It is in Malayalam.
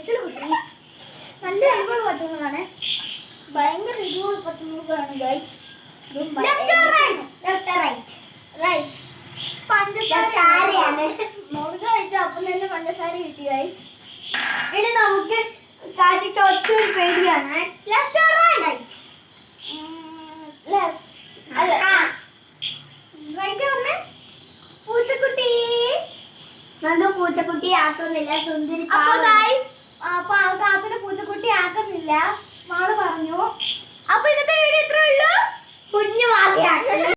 കഴിച്ചിട്ട് കിട്ടി. നല്ല എരിവുള്ള പച്ചമുളകാണ്, ഭയങ്കര എരിവുള്ള പച്ചമുളകാണ് ഗൈസ്. പഞ്ചസാരയാണ് മുളക് കഴിച്ചു, അപ്പം തന്നെ പഞ്ചസാര കിട്ടി ഗൈസ്. ഇനി നമുക്ക് കാജിക്ക് ഒറ്റൊരു പേടിയാണ്. Left or right? റൈറ്റ് പറഞ്ഞേ. പൂച്ചക്കുട്ടി നമുക്ക് പൂച്ചക്കുട്ടി ആക്കുന്നില്ല, സുന്ദരി. അപ്പൊ ഗൈസ്, അപ്പൊ താത്തനെ പൂച്ചക്കുട്ടി ആക്കുന്നില്ല മാള് പറഞ്ഞു. അപ്പൊ ഇന്നത്തെ വീഡിയോ ഇത്രേ ഉള്ളൂ. കുഞ്ഞു വാങ്ങിയാക്കണം.